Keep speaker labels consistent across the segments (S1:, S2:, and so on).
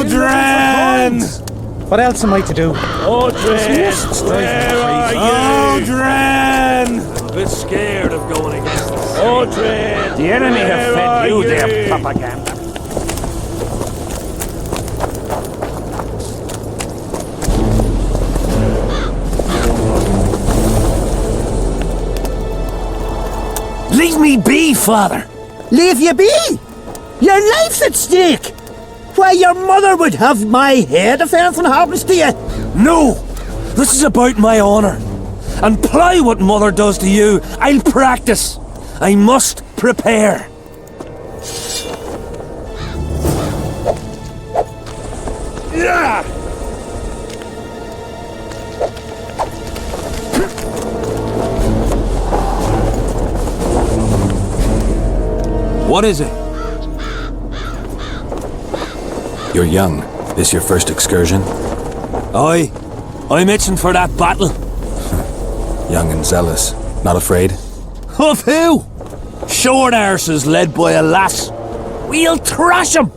S1: Dren!
S2: What else am I to do?
S1: Oh, Dren! Where are you?
S3: Oh, Dren!
S1: I'm a bit scared of going against this. Oh, Dren!
S3: The enemy have fed you their propaganda.
S1: Leave me be, father!
S4: Leave you be? Your life's at stake! Why, your mother would have my head if anything happens to you!
S1: No! This is about my honour. And ply what mother does to you, I'll practice. I must prepare. Yeah! What is it?
S5: You're young. This your first excursion?
S1: Aye. I'm itching for that battle.
S5: Young and zealous. Not afraid?
S1: Of who? Short arses led by a lass. We'll thrash him!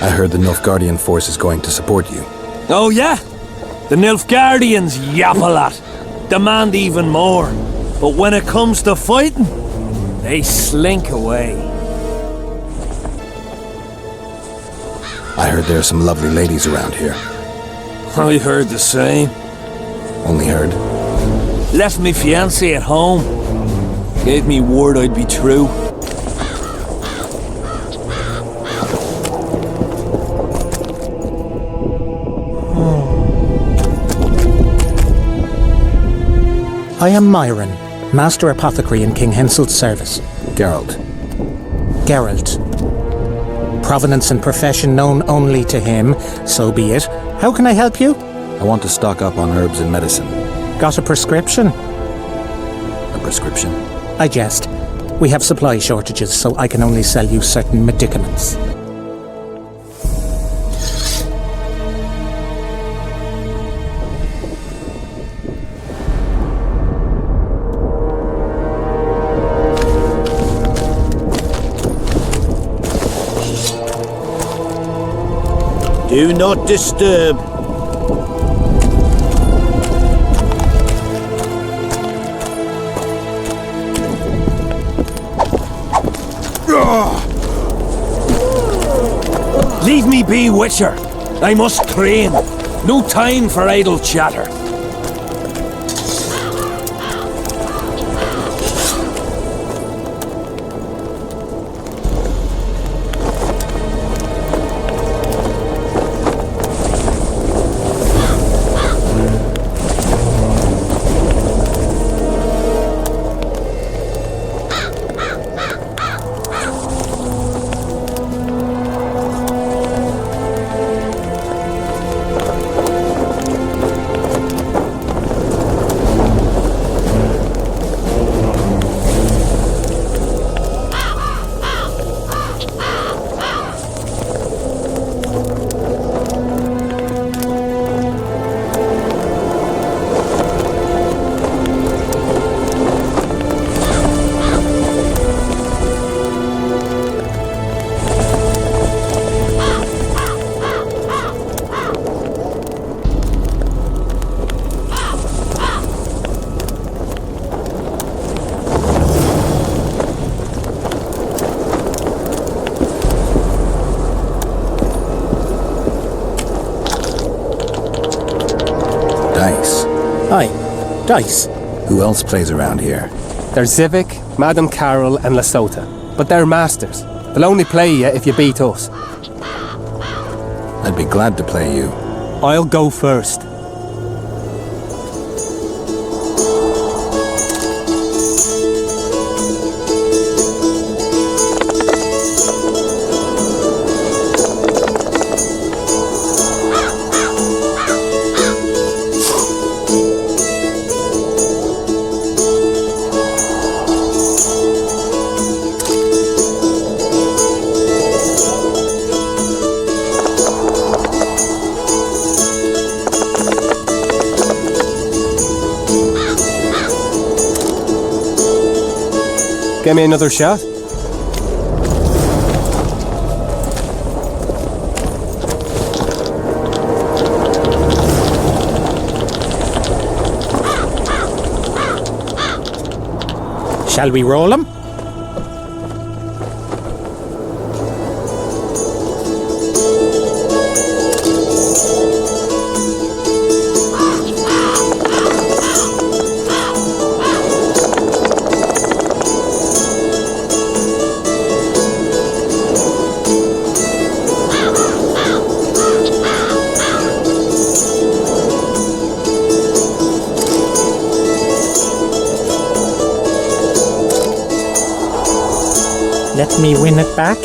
S5: I heard the Nilfgaardian force is going to support you.
S1: Oh yeah? The Nilfgaardians yap a lot. Demand even more. But when it comes to fighting, they slink away.
S5: I heard there are some lovely ladies around here.
S1: I heard the same.
S5: Only heard.
S1: Left me fiancé at home. Gave me word I'd be true.
S2: I am Myron, Master Apothecary in King Hensel's service.
S5: Geralt.
S2: Geralt. Provenance and profession known only to him, so be it. How can I help you?
S5: I want to stock up on herbs and medicine.
S2: Got a prescription?
S5: A prescription?
S2: I jest. We have supply shortages, so I can only sell you certain medicaments.
S4: Do not disturb.
S1: Leave me be, Witcher. I must train. No time for idle chatter.
S2: Aye, dice.
S5: Who else plays around here?
S6: There's Zyvik, Madame Carol and Lesota. But they're masters. They'll only play you if you beat us.
S5: I'd be glad to play you.
S6: I'll go first. Give me another shot.
S2: Shall we roll him? Let me win it back.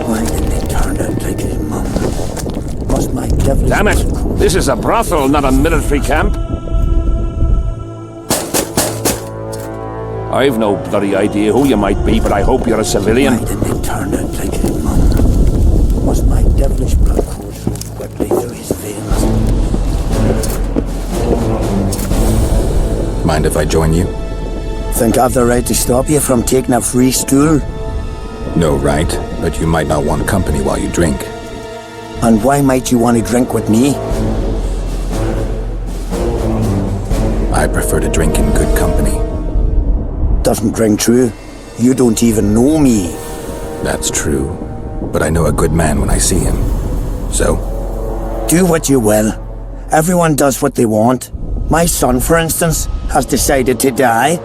S4: Why didn't they turn out like his mum? Must my devil...
S3: Damn it! This is a brothel, not a military camp. I've no bloody idea who you might be, but I hope you're a civilian.
S4: Why didn't they turn out like his mum? Must my devilish blood course so quickly through his veins?
S5: Mind if I join you?
S4: Think I've the right to stop you from taking a free stool?
S5: No right, but you might not want company while you drink.
S4: And why might you want to drink with me?
S5: I prefer to drink in good company.
S4: Doesn't ring true. You don't even know me.
S5: That's true, but I know a good man when I see him. So?
S4: Do what you will. Everyone does what they want. My son, for instance, has decided to die.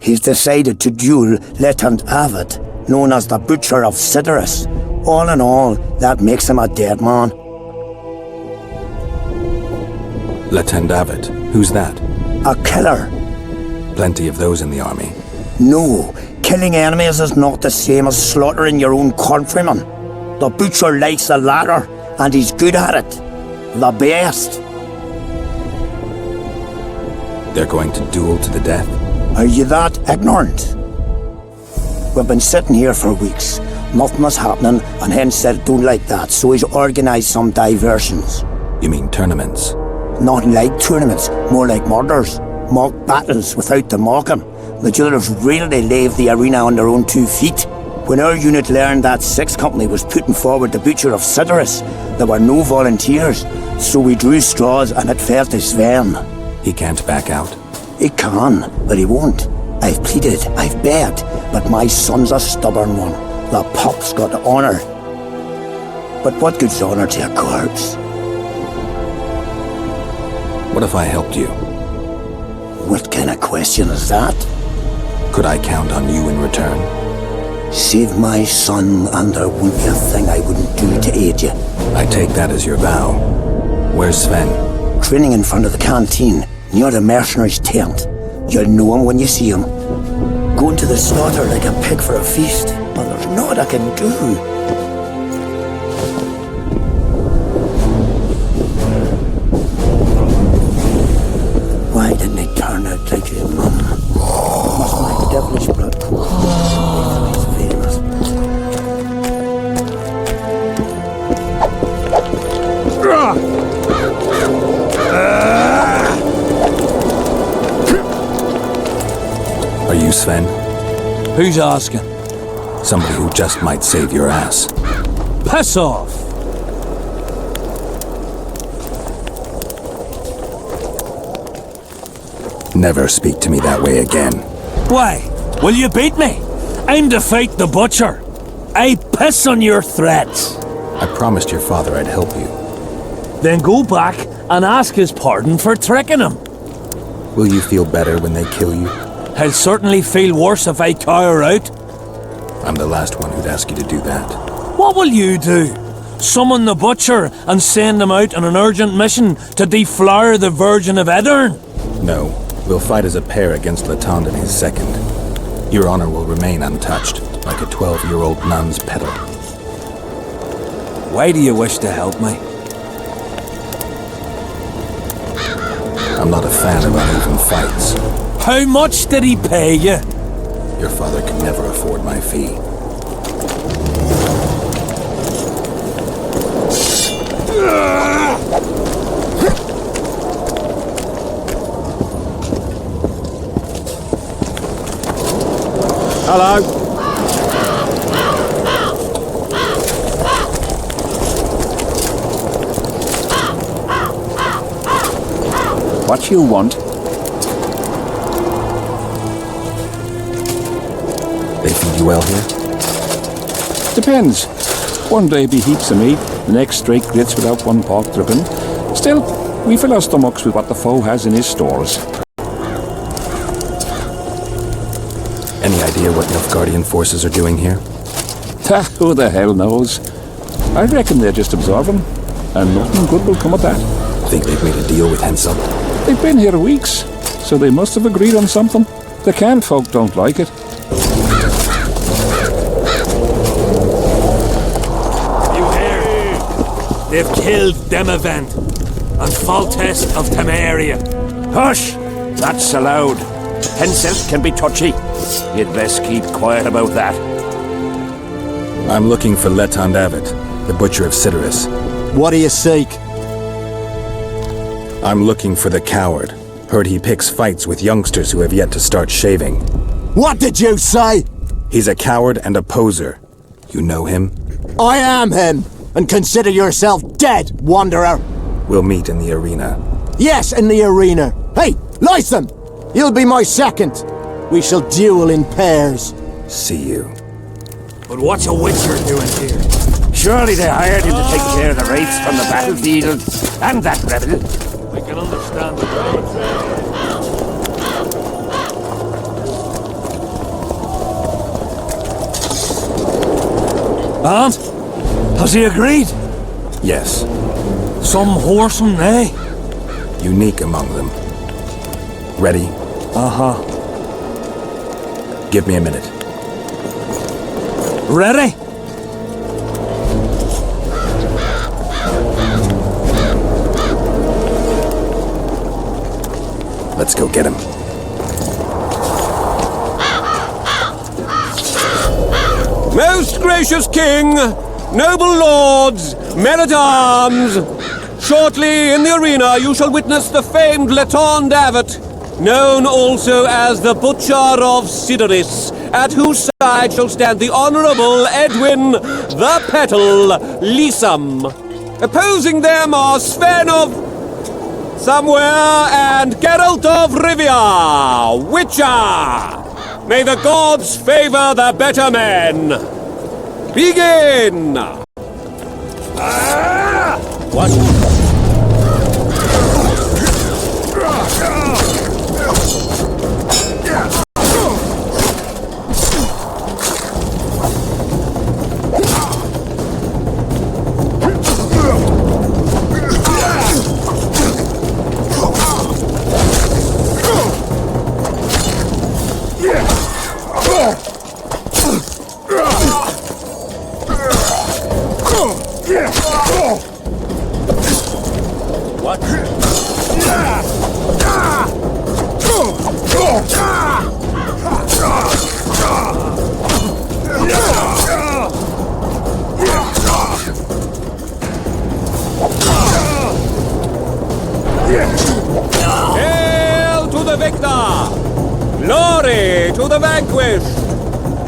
S4: He's decided to duel Lieutenant Avid, known as the Butcher of Cidaris. All in all, that makes him a dead man.
S5: Lieutenant Avid, who's that?
S4: A killer.
S5: Plenty of those in the army.
S4: No, killing enemies is not the same as slaughtering your own countrymen. The Butcher likes the latter, and he's good at it. The best.
S5: They're going to duel to the death?
S4: Are you that ignorant? We've been sitting here for weeks. Nothing is happening, and hence said don't like that, so he's organised some diversions.
S5: You mean tournaments?
S4: Not like tournaments, more like murders. Mock battles without the mocking. The duellers really leave the arena on their own 2 feet. When our unit learned that 6th Company was putting forward the Butcher of Cidaris, there were no volunteers, so we drew straws and it fell to Sven.
S5: He can't back out?
S4: He can, but he won't. I've pleaded, I've begged, but my son's a stubborn one. The pup's got honour. But what good's honour to a corpse?
S5: What if I helped you?
S4: What kind of question is that?
S5: Could I count on you in return?
S4: Save my son, and there won't be a thing I wouldn't do to aid you.
S5: I take that as your vow. Where's Sven?
S4: Training in front of the canteen, near the mercenary's tent. You'll know him when you see him. Going to the slaughter like a pig for a feast, but there's naught I can do. Why didn't he turn out like his mum? Must my devilish blood course through his veins?
S5: Are you Sven?
S1: Who's asking?
S5: Somebody who just might save your ass.
S1: Piss off!
S5: Never speak to me that way again.
S1: Why? Will you beat me? I'm to fight the Butcher. I piss on your threats.
S5: I promised your father I'd help you.
S1: Then go back and ask his pardon for tricking him.
S5: Will you feel better when they kill you?
S1: I'll certainly feel worse if I cower out.
S5: I'm the last one who'd ask you to do that.
S1: What will you do? Summon the Butcher and send him out on an urgent mission to deflower the Virgin of Edern?
S5: No, we'll fight as a pair against Latond and his second. Your honor will remain untouched, like a 12-year-old nun's petal.
S1: Why do you wish to help me?
S5: I'm not a fan of uneven fights.
S1: How much did he pay you?
S5: Your father could never afford my fee.
S3: Hello. what you want.
S5: They feed you well here?
S3: Depends. One day be heaps of meat, the next straight grits without one pork dripping. Still, we fill our stomachs with what the foe has in his stores.
S5: Any idea what Nilfgaardian forces are doing here?
S3: Who the hell knows? I reckon they're just observing, and nothing good will come of that.
S5: Think they've made a deal with Henselt?
S3: They've been here weeks, so they must have agreed on something. The Can folk don't like it.
S1: You hear? They've killed Demavend and Foltest of Temeria.
S3: Hush! That's allowed. Henselt can be touchy. You'd best keep quiet about that.
S5: I'm looking for Letond Avet, the Butcher of Cidaris.
S7: What do you seek?
S5: I'm looking for the coward. Heard he picks fights with youngsters who have yet to start shaving.
S7: What did you say?
S5: He's a coward and a poser. You know him?
S7: I am him, and consider yourself dead, wanderer.
S5: We'll meet in the arena.
S7: Yes, in the arena. Hey, Lytham! You'll be my second. We shall duel in pairs.
S5: See you.
S1: But what's a witcher doing here?
S3: Surely they hired him to take care of the wraiths from the battlefield, and that rebel.
S1: I can understand the wraiths. And? Has he agreed?
S5: Yes.
S1: Some whoresome, eh?
S5: Unique among them. Ready?
S1: Uh-huh.
S5: Give me a minute.
S1: Ready?
S5: Let's go get him.
S8: Most gracious King, noble lords, men-at-arms, shortly in the arena you shall witness the famed Letond Avet, known also as the Butcher of Cidaris, at whose side shall stand the Honourable Edwin the Petal Lysam. Opposing them are Sven of Somewhere and Geralt of Rivia, Witcher. May the gods favor the better men. Begin!
S1: What?
S8: Hail to the victor! Glory to the vanquished!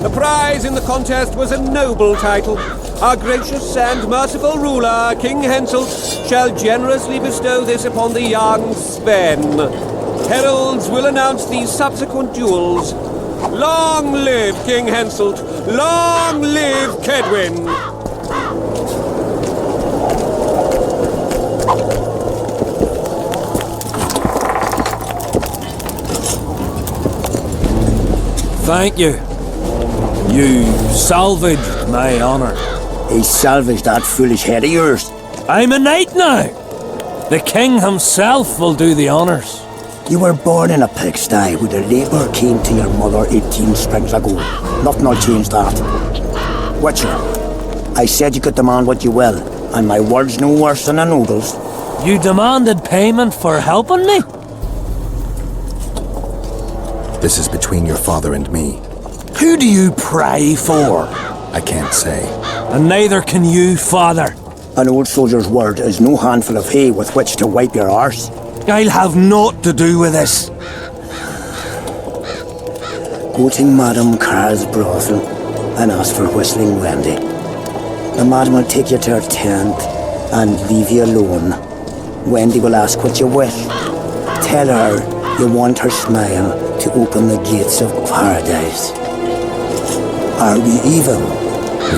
S8: The prize in the contest was a noble title. Our gracious and merciful ruler, King Henselt, shall generously bestow this upon the young Sven. Heralds will announce the subsequent duels. Long live King Henselt! Long live Kaedweni!
S1: Thank you. You salvaged my honor.
S4: He salvaged that foolish head of yours.
S1: I'm a knight now. The king himself will do the honors.
S4: You were born in a pigsty where the labour came to your mother 18 springs ago. Nothing will change that. Witcher, I said you could demand what you will, and my word's no worse than a noodle's.
S1: You demanded payment for helping me?
S5: This is between your father and me.
S1: Who do you pray for?
S5: I can't say.
S1: And neither can you, father.
S4: An old soldier's word is no handful of hay with which to wipe your arse.
S1: I'll have naught to do with this.
S4: Go to Madame Carr's brothel and ask for Whistling Wendy. The madam will take you to her tent and leave you alone. Wendy will ask what you wish. Tell her you want her smile to open the gates of paradise. Are we even?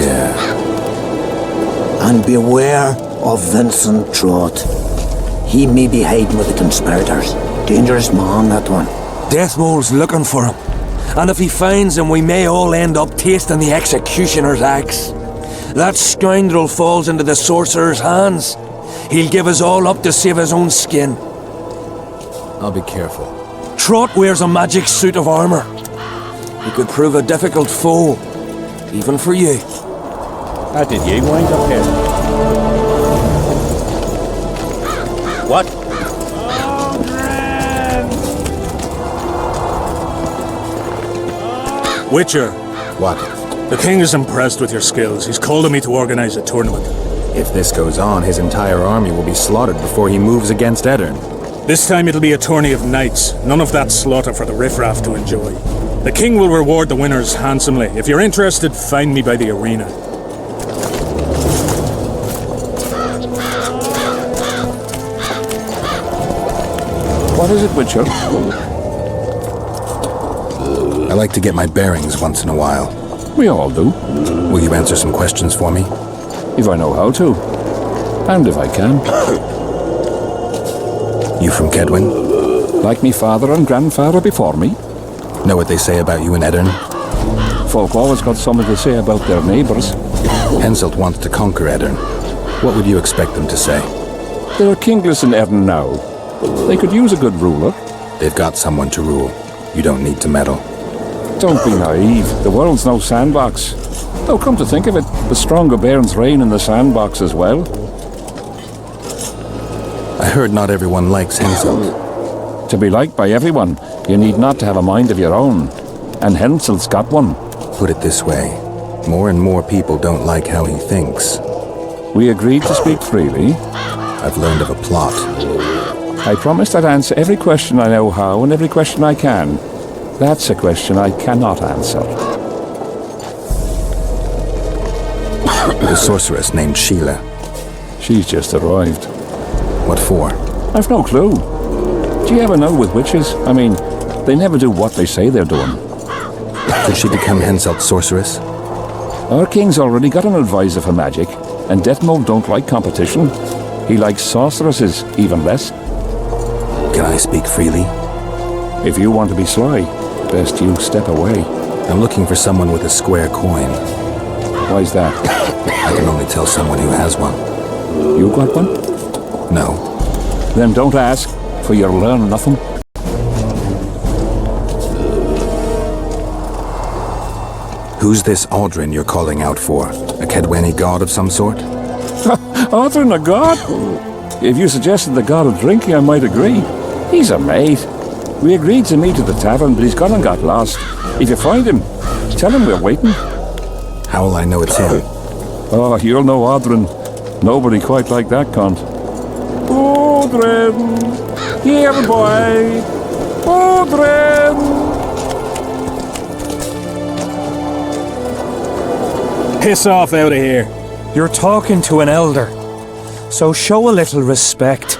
S5: Yeah.
S4: And beware of Vincent Trott. He may be hiding with the conspirators. Dangerous man, that one.
S1: Deathmole's looking for him. And if he finds him, we may all end up tasting the executioner's axe. That scoundrel falls into the sorcerer's hands. He'll give us all up to save his own skin.
S5: I'll be careful.
S1: Trott wears a magic suit of armor. He could prove a difficult foe, even for you.
S3: How did you wind up here? What?
S9: Witcher,
S5: What?
S9: the king is impressed with your skills. He's called on me to organize a tournament.
S5: If this goes on, his entire army will be slaughtered before he moves against Edirn.
S9: This time it'll be a tourney of knights. None of that slaughter for the riffraff to enjoy. The king will reward the winners handsomely. If you're interested, find me by the arena.
S3: What is it, Witcher?
S5: I like to get my bearings once in a while.
S3: We all do,
S5: Will you answer some questions for me?
S3: if I know how to. And if I can.
S5: You from Kaedwen?
S3: Like me father and grandfather before me.
S5: Know what they say about you in Edirn?
S3: Folk always got something to say about their neighbours.
S5: Henselt wants to conquer Edirn. What would you expect them to say?
S3: There are kingless in Edirn now. They could use a good ruler.
S5: They've got someone to rule. You don't need to meddle.
S3: Don't be naive. The world's no sandbox. Though come to think of it, the stronger bairns reign in the sandbox as well.
S5: I heard not everyone likes Henselt.
S3: To be liked by everyone, you need not to have a mind of your own. And Henselt's got one.
S5: Put it this way, more and more people don't like how he thinks.
S3: We agreed to speak freely.
S5: I've learned of a plot.
S3: I promised I'd answer every question I know how and every question I can. That's a question I cannot answer.
S5: The sorceress named Sheila.
S3: She's just arrived.
S5: What for?
S3: I've no clue. Do you ever know with witches? I mean, they never do what they say they're doing.
S5: Could she become Henselt's sorceress?
S3: Our king's already got an advisor for magic, and Detmold don't like competition. He likes sorceresses, even less.
S5: Can I speak freely?
S3: If you want to be sly, best you step away.
S5: I'm looking for someone with a square coin.
S3: Why's that?
S5: I can only tell someone who has one.
S3: You got one?
S5: No.
S3: Then don't ask, for you'll learn nothing.
S5: Who's this Aldrin you're calling out for? A Kaedweni god of some sort?
S3: Aldrin, a god? If you suggested the god of drinking, I might agree. He's a mate. We agreed to meet at the tavern, but he's gone and got lost. If you find him, tell him we're waiting.
S5: How will I know it's him?
S3: Oh, you'll know Aldrin. Nobody quite like that cunt. Aldrin! Here, boy! Aldrin!
S9: Piss off out of here.
S1: You're talking to an elder, so show a little respect,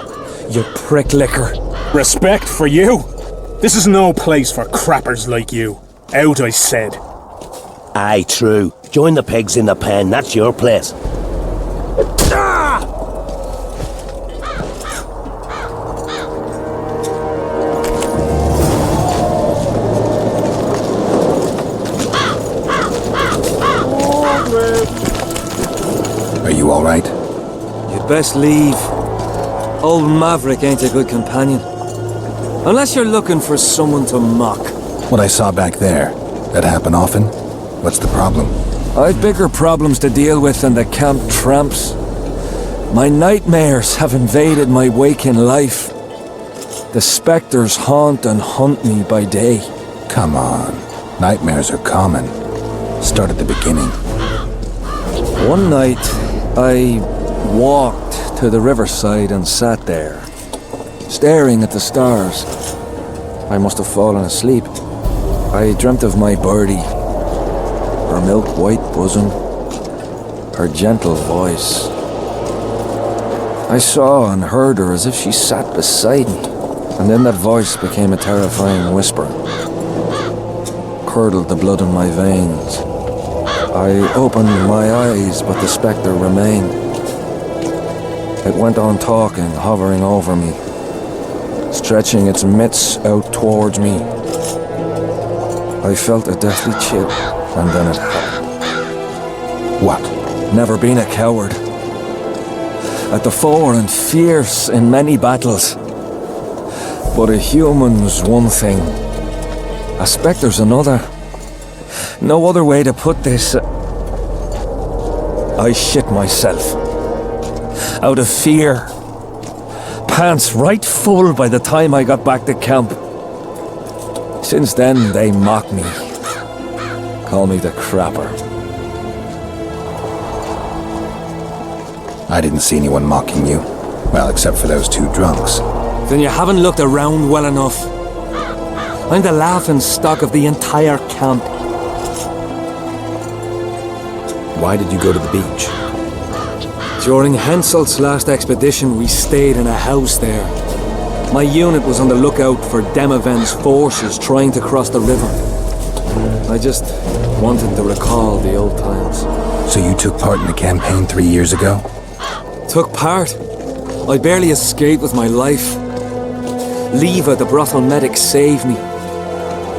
S1: you prick licker.
S9: Respect for you? This is no place for crappers like you. Out, I said.
S10: Aye, true. Join the pigs in the pen, that's your place.
S5: Are you all right?
S1: You'd best leave. Old Maverick ain't a good companion. Unless you're looking for someone to mock.
S5: What I saw back there, that happen often? What's the problem?
S1: I've bigger problems to deal with than the camp tramps. My nightmares have invaded my waking life. The specters haunt and hunt me by day.
S5: Come on. Nightmares are common. Start at the beginning.
S1: One night, I walked to the riverside and sat there, staring at the stars. I must have fallen asleep. I dreamt of my birdie, her milk-white bosom, her gentle voice. I saw and heard her as if she sat beside me. And then that voice became a terrifying whisper. Curdled the blood in my veins. I opened my eyes, but the spectre remained. It went on talking, hovering over me, stretching its mitts out towards me. I felt a deathly chill, and then it happened.
S5: What?
S1: Never been a coward. At the fore and fierce in many battles. But a human's one thing. A spectre's another. No other way to put this. I shit myself. Out of fear. Pants right full by the time I got back to camp. Since then, they mock me. Call me the crapper.
S5: I didn't see anyone mocking you. Well, except for those two drunks.
S1: Then you haven't looked around well enough. I'm the laughing stock of the entire camp.
S5: Why did you go to the beach?
S1: During Henselt's last expedition, we stayed in a house there. My unit was on the lookout for Demavend's forces trying to cross the river. I just wanted to recall the old times.
S5: So you took part in the campaign 3 years ago?
S1: Took part? I barely escaped with my life. Leva, the Brothel medic, saved me.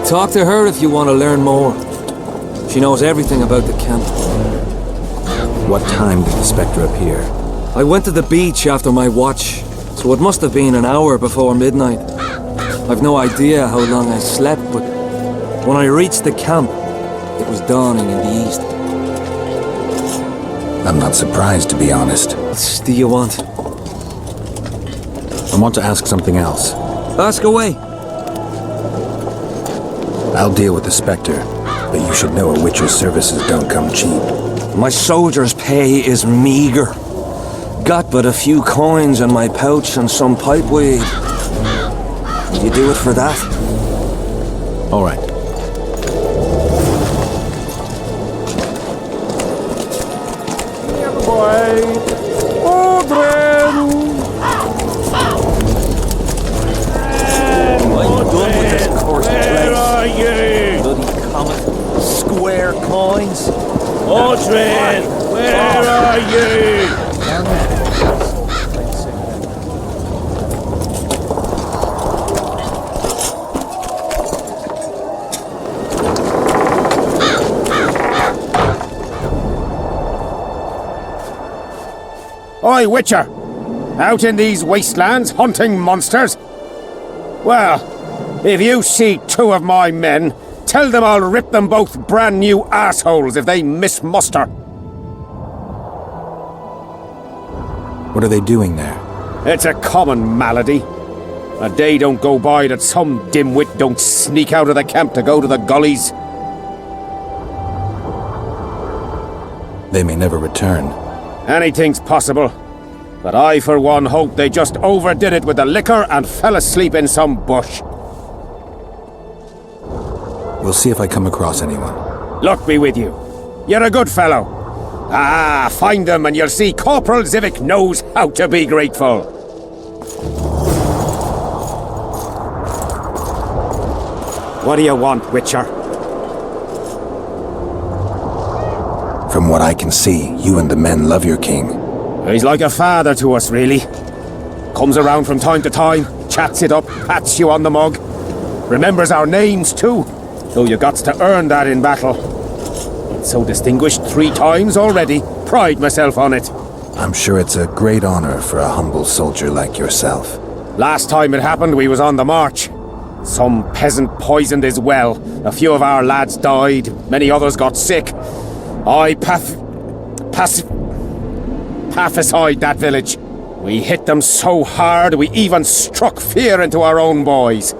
S1: Talk to her if you want to learn more. She knows everything about the camp.
S5: What time did the spectre appear?
S1: I went to the beach after my watch, so it must have been an hour before midnight. I've no idea how long I slept, but when I reached the camp, it was dawning in the east.
S5: I'm not surprised, to be honest.
S1: What do you want?
S5: I want to ask something else.
S1: Ask away.
S5: I'll deal with the spectre, but you should know a witcher's services don't come cheap.
S1: My soldier's pay is meager. Got but a few coins in my pouch and some pipeweed. You do it for that?
S5: All right.
S1: Square coins.
S10: Audrey, where are you?
S11: Oi, Witcher! Out in these wastelands hunting monsters? Well, if you see two of my men, tell them I'll rip them both brand new assholes if they miss muster.
S5: What are they doing there?
S11: It's a common malady. A day don't go by that some dimwit don't sneak out of the camp to go to the gullies.
S5: They may never return.
S11: Anything's possible. But I, for one, hope they just overdid it with the liquor and fell asleep in some bush.
S5: We'll see if I come across anyone.
S11: Luck be with you. You're a good fellow. Ah, find them and you'll see Corporal Zyvik knows how to be grateful. What do you want, Witcher?
S5: From what I can see, you and the men love your king.
S11: He's like a father to us, really. Comes around from time to time, chats it up, pats you on the mug. Remembers our names, too. Though you gots to earn that in battle. It's so distinguished 3 times already. Pride myself on it.
S5: I'm sure it's a great honor for a humble soldier like yourself.
S11: Last time it happened, we was on the march. Some peasant poisoned his well. A few of our lads died. Many others got sick. I pacified that village. We hit them so hard, we even struck fear into our own boys.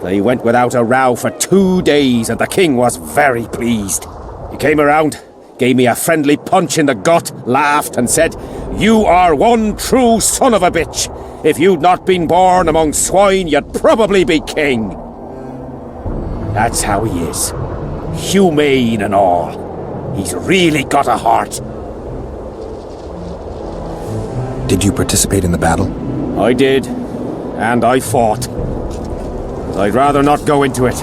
S11: They went without a row for 2 days, and the king was very pleased. He came around, gave me a friendly punch in the gut, laughed, and said, "You are one true son of a bitch. If you'd not been born among swine, you'd probably be king." That's how he is. Humane and all. He's really got a heart.
S5: Did you participate in the battle?
S11: I did. and I fought. But I'd rather not go into it.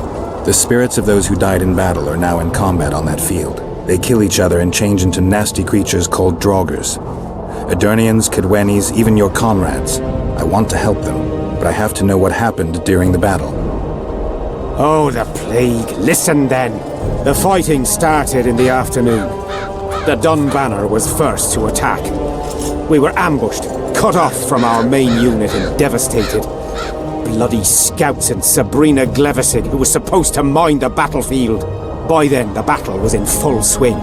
S5: The spirits of those who died in battle are now in combat on that field. They kill each other and change into nasty creatures called draugrs. Edirnians, Kaedwenis, even your comrades. I want to help them, but I have to know what happened during the battle.
S11: Oh, the plague. Listen then. The fighting started in the afternoon. The Dun Banner was first to attack. We were ambushed, cut off from our main unit and devastated. Bloody scouts and Sabrina Glevisig, who was supposed to mind the battlefield. By then, the battle was in full swing.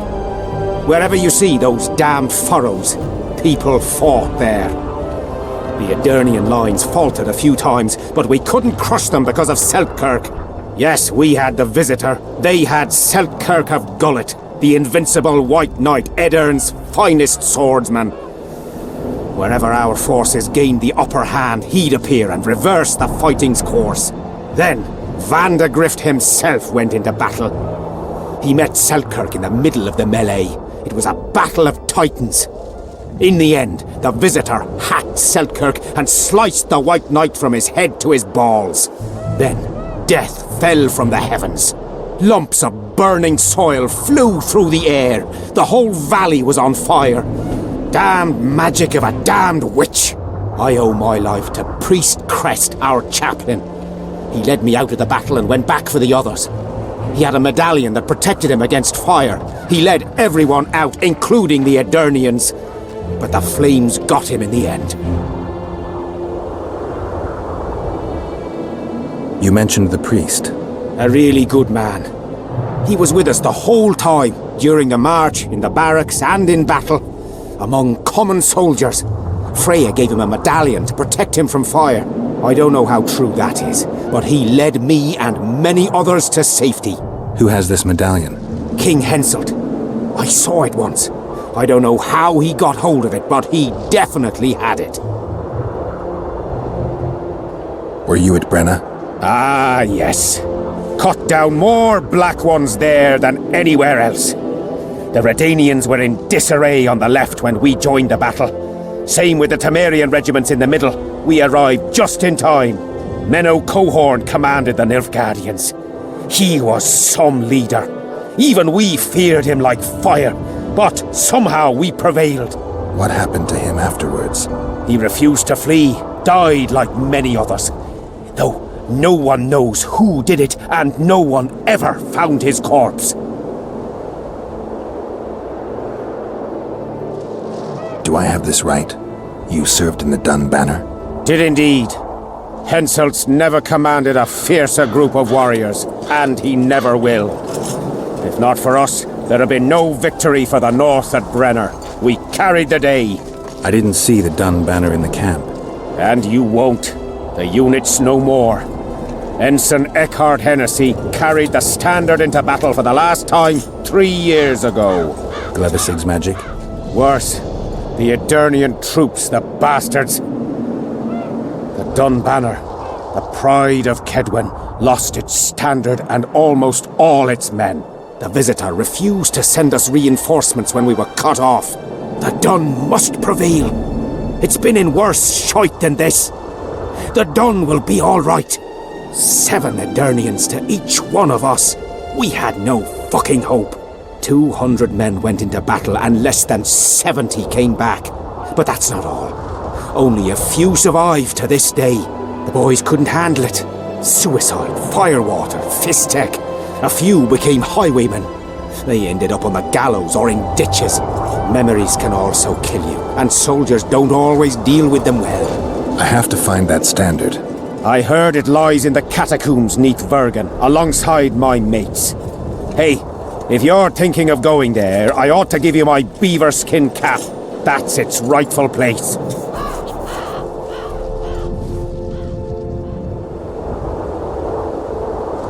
S11: Wherever you see those damned furrows, people fought there. The Edirnian lines faltered a few times, but we couldn't crush them because of Selkirk. Yes, we had the Visitor. They had Selkirk of Gullet, the invincible White Knight, Edern's finest swordsman. Wherever our forces gained the upper hand, he'd appear and reverse the fighting's course. Then, Vandegrift himself went into battle. He met Selkirk in the middle of the melee. It was a battle of titans. In the end, the Visitor hacked Selkirk and sliced the White Knight from his head to his balls. Then, death fell from the heavens. Lumps of burning soil flew through the air. The whole valley was on fire. Damned magic of a damned witch. I owe my life to Priest Crest, our chaplain. He led me out of the battle and went back for the others. He had a medallion that protected him against fire. He led everyone out, including the Edirnians. But the flames got him in the end.
S5: You mentioned the priest.
S11: A really good man. He was with us the whole time, during the march, in the barracks, and in battle, among common soldiers. Freya gave him a medallion to protect him from fire. I don't know how true that is, but he led me and many others to safety.
S5: Who has this medallion?
S11: King Henselt. I saw it once. I don't know how he got hold of it, but he definitely had it.
S5: Were you at Brenna?
S11: Ah, yes. Cut down more black ones there than anywhere else. The Redanians were in disarray on the left when we joined the battle. Same with the Temerian regiments in the middle. We arrived just in time. Menno Cohorn commanded the Nilfgaardians. He was some leader. Even we feared him like fire, but somehow we prevailed.
S5: What happened to him afterwards?
S11: He refused to flee, died like many others. Though no one knows who did it, and no one ever found his corpse.
S5: Do I have this right? You served in the Dun Banner?
S11: Did indeed. Henselt's never commanded a fiercer group of warriors, and he never will. If not for us, there'd have been no victory for the North at Brenner. We carried the day.
S5: I didn't see the Dun Banner in the camp.
S11: And you won't. The unit's no more. Ensign Eckhard Hennessy carried the standard into battle for the last time 3 years ago.
S5: Glevisig's magic?
S11: Worse. The Edirnian troops, the bastards. The Dun Banner, the pride of Kaedwen, lost its standard and almost all its men. The Visitor refused to send us reinforcements when we were cut off. The Dun must prevail. It's been in worse shite than this. The Dun will be all right. 7 Edirnians to each one of us. We had no fucking hope. 200 men went into battle and less than 70 came back. But that's not all. Only a few survived to this day. The boys couldn't handle it. Suicide, firewater, fistek. A few became highwaymen. They ended up on the gallows or in ditches. Memories can also kill you, and soldiers don't always deal with them well.
S5: I have to find that standard.
S11: I heard it lies in the catacombs neath Vergen, alongside my mates. Hey, if you're thinking of going there, I ought to give you my beaver skin cap. That's its rightful place.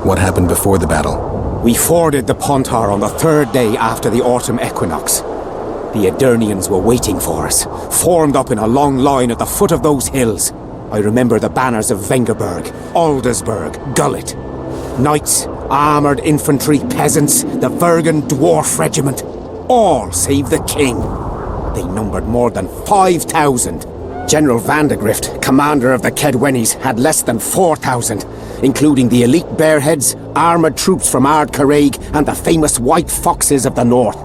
S5: What happened before the battle?
S11: We forded the Pontar on the 3rd day after the autumn equinox. The Edirnians were waiting for us, formed up in a long line at the foot of those hills. I remember the banners of Vengerberg, Aldersburg, Gullet. Knights, armoured infantry, peasants, the Vergen Dwarf Regiment. All save the king. They numbered more than 5,000. General Vandegrift, commander of the Kaedwenis, had less than 4,000, including the elite Bearheads, armoured troops from Ard Caraig, and the famous White Foxes of the North.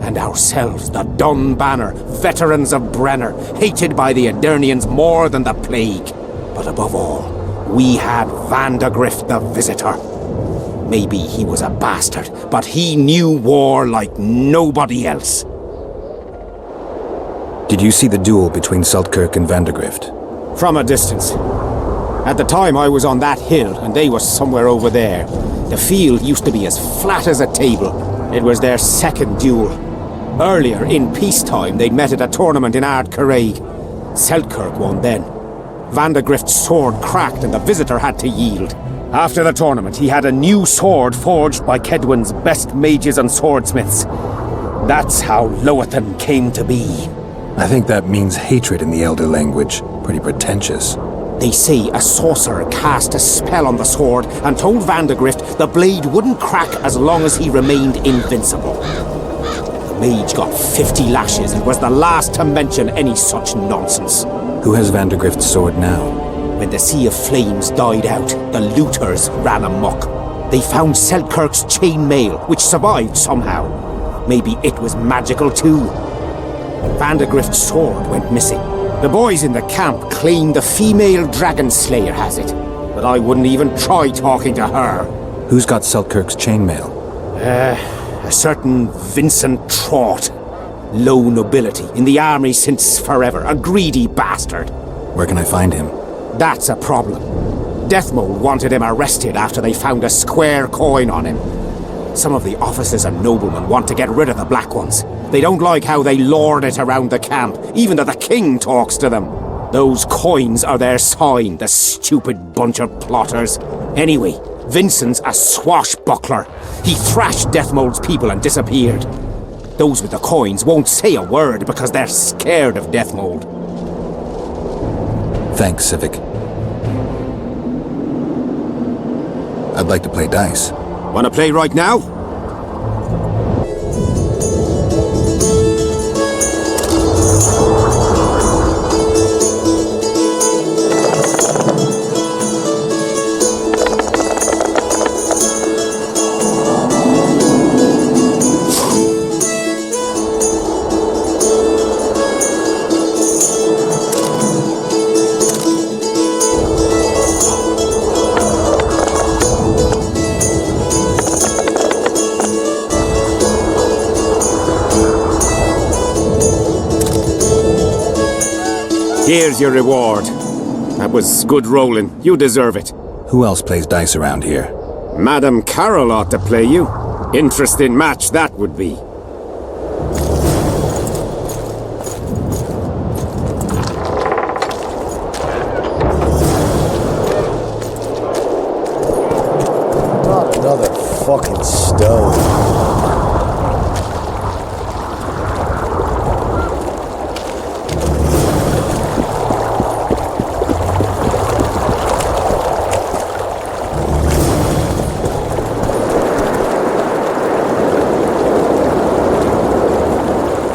S11: And ourselves, the Dun Banner, veterans of Brenner, hated by the Adernians more than the plague. But above all, we had Vandegrift the Visitor. Maybe he was a bastard, but he knew war like nobody else.
S5: Did you see the duel between Seltkirk and Vandegrift?
S11: From a distance. At the time I was on that hill, and they were somewhere over there. The field used to be as flat as a table. It was their second duel. Earlier, in peacetime, they'd met at a tournament in Ard Caraig. Seltkirk won then. Vandegrift's sword cracked and the Visitor had to yield. After the tournament, he had a new sword forged by Kaedwen's best mages and swordsmiths. That's how Loathan came to be.
S5: I think that means hatred in the Elder language. Pretty pretentious.
S11: They say a sorcerer cast a spell on the sword and told Vandegrift the blade wouldn't crack as long as he remained invincible. The mage got 50 lashes and was the last to mention any such nonsense.
S5: Who has Vandegrift's sword now?
S11: When the Sea of Flames died out, the looters ran amok. They found Seltkirk's chainmail, which survived somehow. Maybe it was magical too. Vandegrift's sword went missing. The boys in the camp claim the female dragon slayer has it, but I wouldn't even try talking to her.
S5: Who's got Seltkirk's chainmail?
S11: A certain Vincent Trott. Low nobility, in the army since forever, a greedy bastard.
S5: Where can I find him?
S11: That's a problem. Deathmold wanted him arrested after they found a square coin on him. Some of the officers and noblemen want to get rid of the Black Ones. They don't like how they lord it around the camp, even though the king talks to them. Those coins are their sign, the stupid bunch of plotters. Anyway, Vincent's a swashbuckler. He thrashed Deathmold's people and disappeared. Those with the coins won't say a word because they're scared of Deathmold.
S5: Thanks, Zyvik. I'd like to play dice.
S11: Wanna play right now? Here's your reward. That was good rolling. You deserve it.
S5: Who else plays dice around here?
S11: Madam Carol ought to play you. Interesting match that would be.
S7: Not another fucking stone.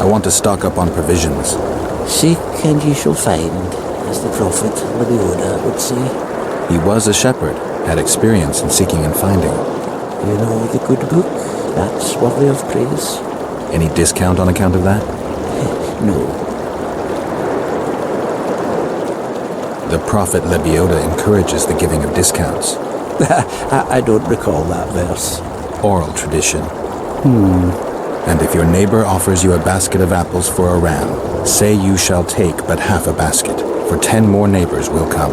S5: I want to stock up on provisions.
S12: Seek and ye shall find, as the prophet Lebioda would say.
S5: He was a shepherd, had experience in seeking and finding.
S12: You know the good book? That's worthy of praise.
S5: Any discount on account of that?
S12: No.
S5: The prophet Lebioda encourages the giving of discounts.
S12: I don't recall that verse.
S5: Oral tradition. And if your neighbor offers you a basket of apples for a ram, say you shall take but half a basket, for 10 more neighbors will come,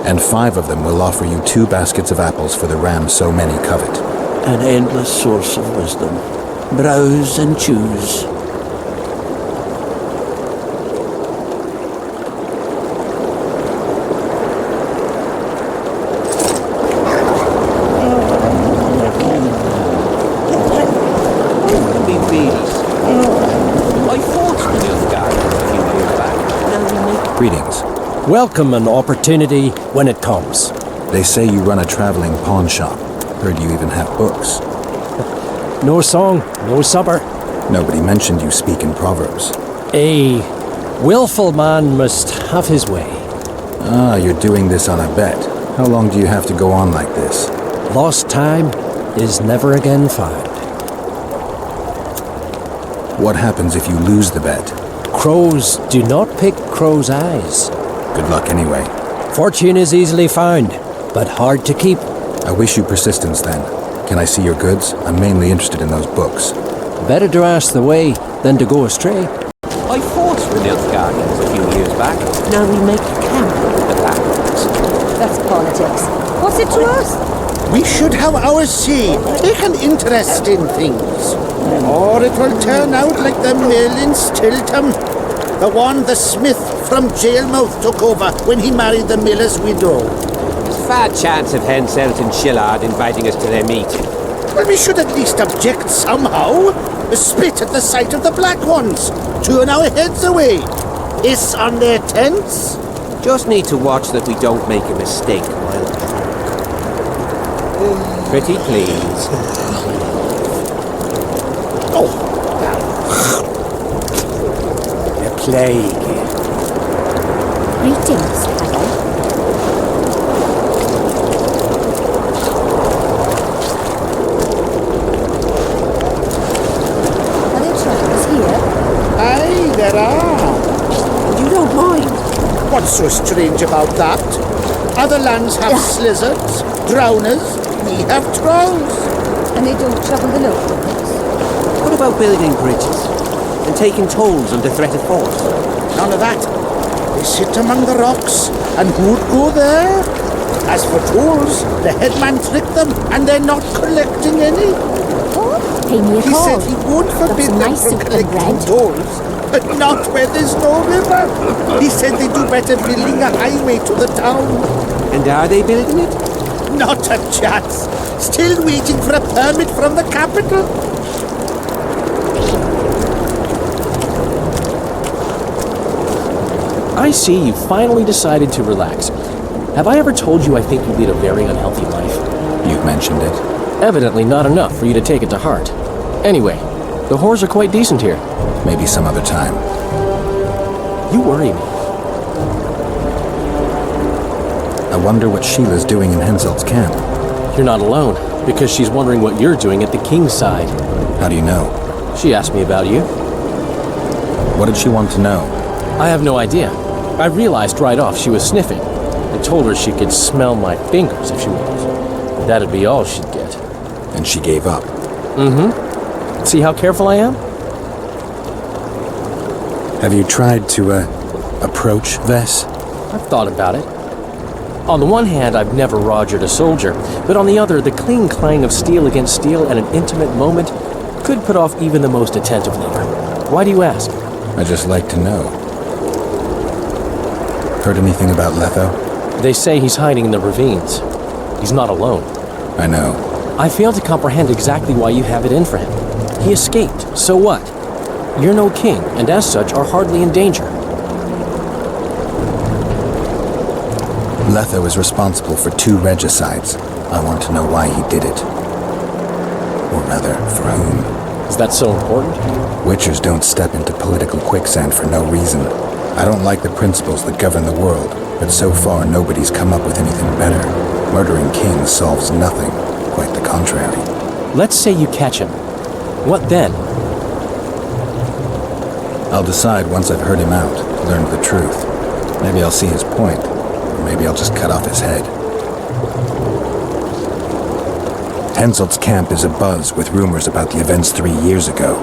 S5: and 5 of them will offer you 2 baskets of apples for the ram so many covet.
S12: An endless source of wisdom. Browse and choose.
S5: Greetings.
S13: Welcome an opportunity when it comes.
S5: They say you run a traveling pawn shop. Heard you even have books.
S13: No song, no supper.
S5: Nobody mentioned you speak in proverbs.
S13: Willful man must have his way.
S5: Ah, you're doing this on a bet. How long do you have to go on like this?
S13: Lost time is never again found.
S5: What happens if you lose the bet?
S13: Crows do not pick crows' eyes.
S5: Good luck anyway.
S13: Fortune is easily found, but hard to keep.
S5: I wish you persistence then. Can I see your goods? I'm mainly interested in those books.
S13: Better to ask the way than to go astray.
S14: I fought for Nilfgaard a few years back. Now we make camp with the Black Ones.
S15: That's politics. What's it to us?
S16: We should have our say. Take an interest in things. Or it will turn out like the mill in Stilton. The one the smith from Jailmouth took over when he married the miller's widow.
S14: There's a fair chance of Henselt and Shillard inviting us to their meeting.
S16: Well, we should at least object somehow. Spit at the sight of the Black Ones. Turn our heads away. Hiss on their tents.
S14: Just need to watch that we don't make a mistake while drunk. Pretty please.
S16: Oh.
S14: The plague.
S15: Greetings, Father. Are there traitors here?
S16: Aye, there are.
S15: You don't mind?
S16: What's so strange about that? Other lands have slizzards, drowners, we have trolls.
S15: And they don't trouble the locals?
S14: What about building bridges and taking tolls under threat of force?
S16: None of that. They sit among the rocks, and who'd go there? As for tolls, the headman tricked them, and they're not collecting any.
S15: Oh, pay me a
S16: He
S15: call.
S16: said he won't forbid them
S15: nice
S16: from
S15: soup and
S16: collecting
S15: bread.
S16: tolls, but not where there's no river. He said they do better building a highway to the town.
S14: And are they building it?
S16: Not a chance. Still waiting for a permit from the capital.
S13: I see you finally decided to relax. Have I ever told you I think you lead a very unhealthy life?
S5: You've mentioned it.
S13: Evidently not enough for you to take it to heart. Anyway, the whores are quite decent here.
S5: Maybe some other time.
S13: You worry me.
S5: I wonder what Sheila's doing in Henselt's camp.
S13: You're not alone, because she's wondering what you're doing at the king's side.
S5: How do you know?
S13: She asked me about you.
S5: What did she want to know?
S13: I have no idea. I realized right off she was sniffing. I told her she could smell my fingers if she wanted. That'd be all she'd get.
S5: And she gave up.
S13: Mm-hmm. See how careful I am?
S5: Have you tried to, approach Vess?
S13: I've thought about it. On the one hand, I've never rogered a soldier, but on the other, the clean clang of steel against steel at an intimate moment could put off even the most attentive lover. Why do you ask?
S5: I just like to know. Heard anything about Letho?
S13: They say he's hiding in the ravines. He's not alone.
S5: I know.
S13: I fail to comprehend exactly why you have it in for him. He escaped, so what? You're no king, and as such are hardly in danger.
S5: Letho is responsible for 2 regicides. I want to know why he did it. Or rather, for whom.
S13: Is that so important?
S5: Witchers don't step into political quicksand for no reason. I don't like the principles that govern the world, but so far nobody's come up with anything better. Murdering kings solves nothing. Quite the contrary.
S13: Let's say you catch him. What then?
S5: I'll decide once I've heard him out, learned the truth. Maybe I'll see his point, or maybe I'll just cut off his head. Henselt's camp is abuzz with rumors about the events 3 years ago.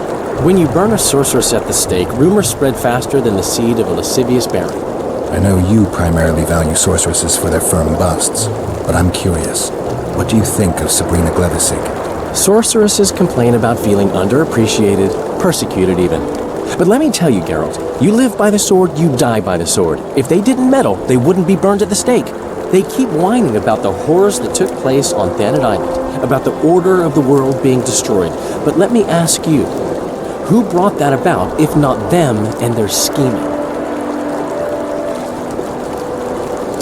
S13: When you burn a sorceress at the stake, rumors spread faster than the seed of a lascivious berry.
S5: I know you primarily value sorceresses for their firm busts, but I'm curious. What do you think of Sabrina Glevissig?
S13: Sorceresses complain about feeling underappreciated, persecuted even. But let me tell you, Geralt, you live by the sword, you die by the sword. If they didn't meddle, they wouldn't be burned at the stake. They keep whining about the horrors that took place on Thanet Island, about the order of the world being destroyed. But let me ask you, who brought that about if not them and their scheming?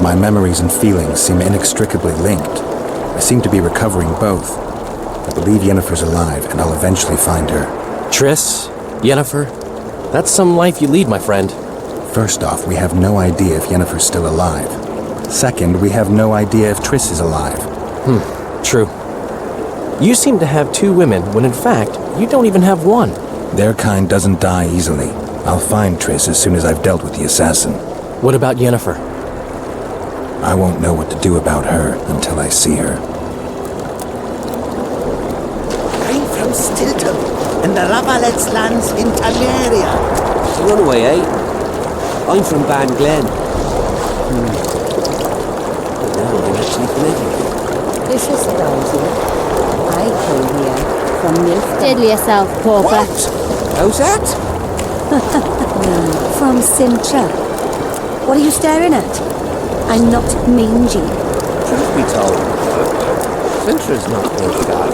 S5: My memories and feelings seem inextricably linked. I seem to be recovering both. I believe Yennefer's alive, and I'll eventually find her.
S13: Triss? Yennefer? That's some life you lead, my friend.
S5: First off, we have no idea if Yennefer's still alive. Second, we have no idea if Triss is alive.
S13: True. You seem to have 2 women, when in fact, you don't even have one.
S5: Their kind doesn't die easily. I'll find Triss as soon as I've dealt with the assassin.
S13: What about Yennefer?
S5: I won't know what to do about her until I see her.
S16: I'm from Stilton, and the Ravalettes lands in Tameria.
S14: It's a runaway, eh? I'm from Ban Glen. But now I'm actually connected.
S15: This is Rosie. I came here from Milford. Steady yourself, pauper.
S16: What?
S14: How's that?
S15: From Sintra. What are you staring at? I'm not mangy.
S14: Truth be told, Sintra's not Nilfgaard.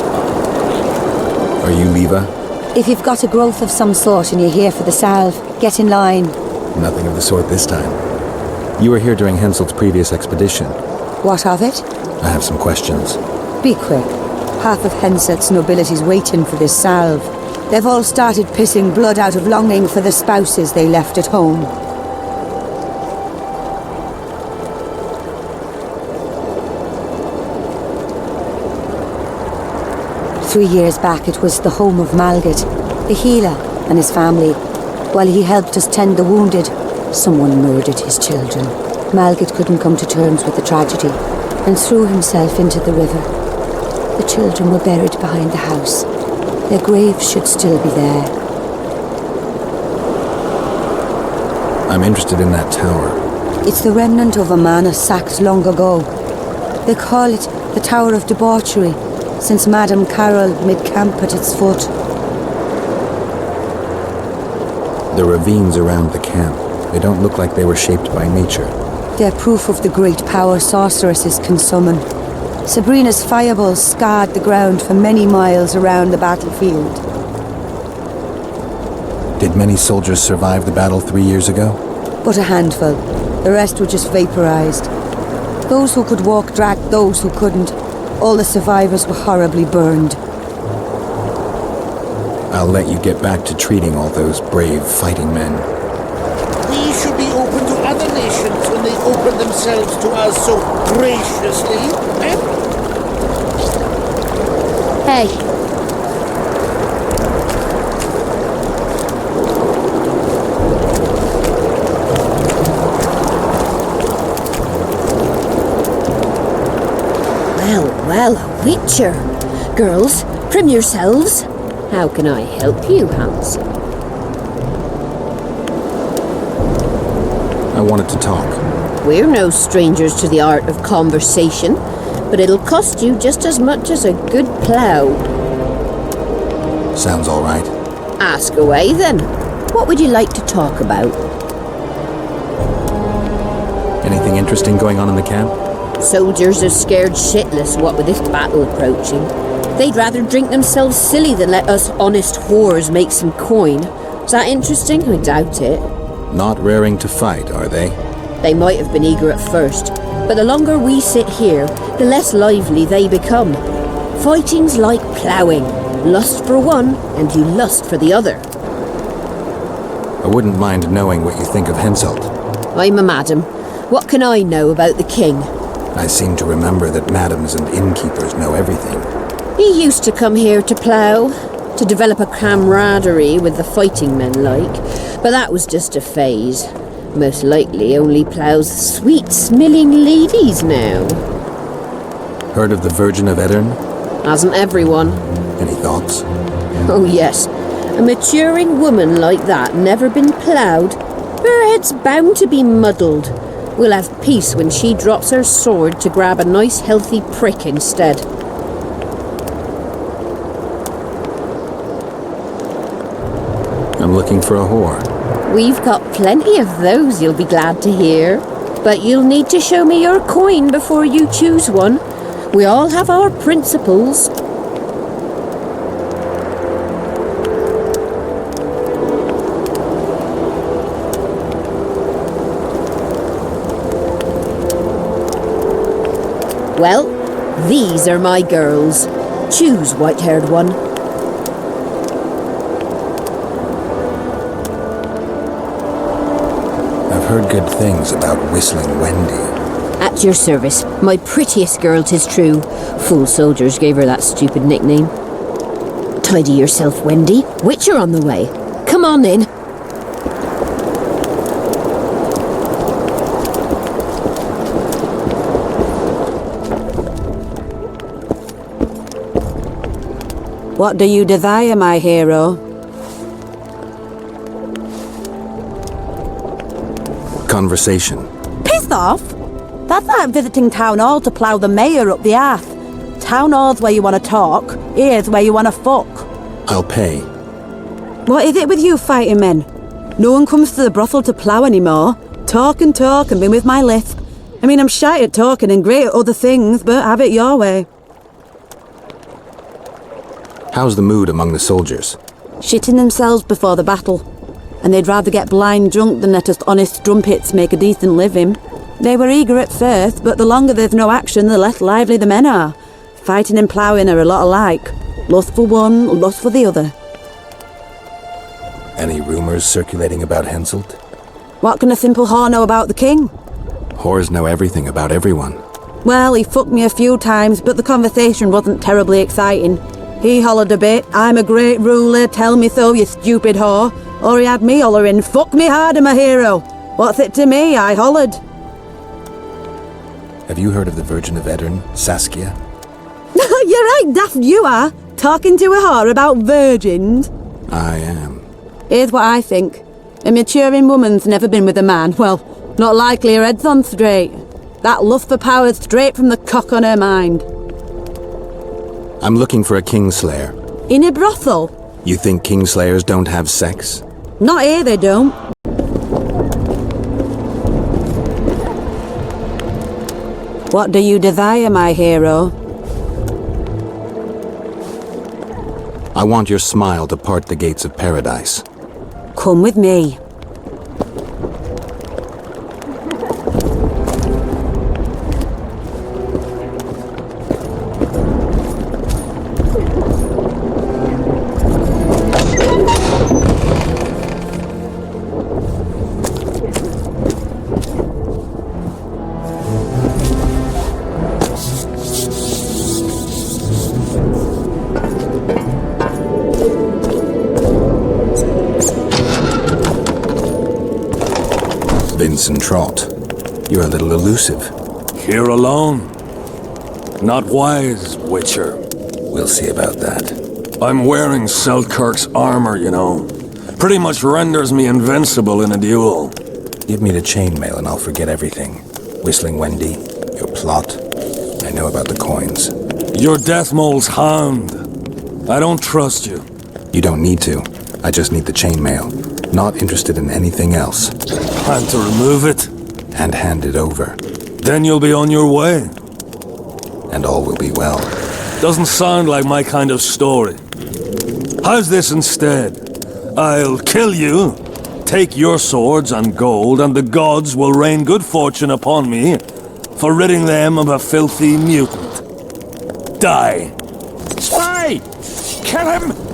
S5: Are you Leva?
S15: If you've got a growth of some sort and you're here for the salve, get in line.
S5: Nothing of the sort this time. You were here during Henselt's previous expedition.
S15: What of it?
S5: I have some questions.
S15: Be quick. Half of Henselt's nobility's waiting for this salve. They've all started pissing blood out of longing for the spouses they left at home. Three years back, it was the home of Malgit, the healer, and his family. While he helped us tend the wounded, someone murdered his children. Malgit couldn't come to terms with the tragedy and threw himself into the river. The children were buried behind the house. Their graves should still be there.
S5: I'm interested in that tower.
S15: It's the remnant of a manor sacked long ago. They call it the Tower of Debauchery, since Madame Carol made camp at its foot.
S5: The ravines around the camp, they don't look like they were shaped by nature.
S15: They're proof of the great power sorceresses can summon. Sabrina's fireballs scarred the ground for many miles around the battlefield.
S5: Did many soldiers survive the battle 3 years ago?
S15: But a handful. The rest were just vaporized. Those who could walk dragged those who couldn't. All the survivors were horribly burned.
S5: I'll let you get back to treating all those brave fighting men.
S16: We should be open to other nations when they open themselves to us so graciously, eh?
S15: Hey.
S17: Well, a witcher. Girls, prim yourselves. How can I help you, Hans?
S5: I wanted to talk.
S17: We're no strangers to the art of conversation, but it'll cost you just as much as a good plough.
S5: Sounds all right.
S17: Ask away, then. What would you like to talk about?
S5: Anything interesting going on in the camp?
S17: Soldiers are scared shitless, what with this battle approaching. They'd rather drink themselves silly than let us honest whores make some coin. Is that interesting? I doubt it.
S5: Not raring to fight, are they?
S17: They might have been eager at first, but the longer we sit here, the less lively they become. Fighting's like ploughing. Lust for one, and you lust for the other.
S5: I wouldn't mind knowing what you think of Henselt.
S17: I'm a madam. What can I know about the king?
S5: I seem to remember that madams and innkeepers know everything.
S17: He used to come here to plough, to develop a camaraderie with the fighting men like, but that was just a phase. Most likely only ploughs sweet-smelling ladies now.
S5: Heard of the Virgin of Edirn?
S17: Hasn't everyone?
S5: Any thoughts?
S17: Oh yes, a maturing woman like that never been ploughed. Her head's bound to be muddled. We'll have peace when she drops her sword to grab a nice healthy prick instead.
S5: I'm looking for a whore.
S17: We've got plenty of those, you'll be glad to hear. But you'll need to show me your coin before you choose one. We all have our principles. Well, these are my girls. Choose, white-haired one.
S5: I've heard good things about Whistling Wendy.
S17: At your service. My prettiest girl, 'tis true. Fool soldiers gave her that stupid nickname. Tidy yourself, Wendy. Witcher on the way. Come on in.
S18: What do you desire, my hero?
S5: Conversation.
S18: Piss off! That's like visiting Town Hall to plough the mayor up the arse. Town Hall's where you want to talk, here's where you want to fuck.
S5: I'll pay.
S18: What is it with you fighting men? No one comes to the brothel to plough anymore. Talk and be with my lisp. I mean, I'm shy at talking and great at other things, but have it your way.
S5: How's the mood among the soldiers?
S18: Shitting themselves before the battle. And they'd rather get blind drunk than let us honest strumpets make a decent living. They were eager at first, but the longer there's no action, the less lively the men are. Fighting and ploughing are a lot alike. Lust for one, lust for the other.
S5: Any rumours circulating about Henselt?
S18: What can a simple whore know about the king?
S5: Whores know everything about everyone.
S18: Well, he fucked me a few times, but the conversation wasn't terribly exciting. He hollered a bit, I'm a great ruler, tell me so, you stupid whore. Or he had me hollering, fuck me harder, my hero. What's it to me? I hollered.
S5: Have you heard of the Virgin of Edirn, Saskia?
S18: You're right, daft you are. Talking to a whore about virgins.
S5: I am.
S18: Here's what I think. A maturing woman's never been with a man. Well, not likely her head's on straight. That lust for power's straight from the cock on her mind.
S5: I'm looking for a Kingslayer.
S18: In a brothel?
S5: You think Kingslayers don't have sex?
S18: Not here, they don't. What do you desire, my hero?
S5: I want your smile to part the gates of paradise.
S18: Come with me.
S5: Vincent Trott, you're a little elusive.
S1: Here alone. Not wise, Witcher.
S5: We'll see about that.
S1: I'm wearing Selkirk's armor, you know. Pretty much renders me invincible in a duel.
S5: Give me the chainmail and I'll forget everything. Whistling Wendy, your plot. I know about the coins.
S1: You're Deathmole's hound. I don't trust you.
S5: You don't need to. I just need the chainmail. Not interested in anything else.
S1: Plan to remove it?
S5: And hand it over.
S1: Then you'll be on your way.
S5: And all will be well.
S1: Doesn't sound like my kind of story. How's this instead? I'll kill you, take your swords and gold, and the gods will rain good fortune upon me for ridding them of a filthy mutant. Die.
S3: Spy! Kill him!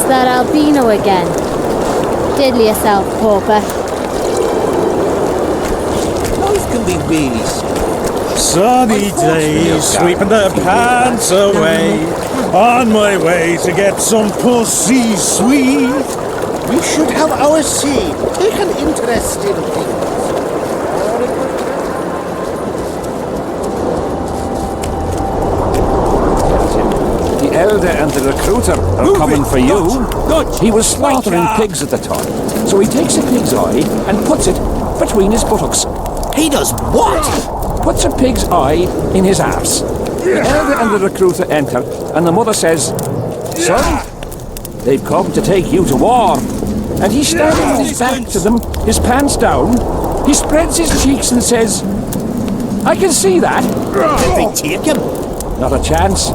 S17: that albino again. Diddly yourself, pauper.
S16: Life can be really
S9: Sunny days, sweeping the pants away. On my way to get some pussy sweet.
S16: We should have our say. Take an interest in things.
S3: The elder and the recruiter are coming for you. He was slaughtering pigs at the time, so he takes a pig's eye and puts it between his buttocks.
S16: He does what?
S3: Puts a pig's eye in his arse. The elder and the recruiter enter, and the mother says, "Son, they've come to take you to war." And he's standing with his back to them, his pants down. He spreads his cheeks and says, "I can see that."
S16: Did they take him?
S3: Not a chance.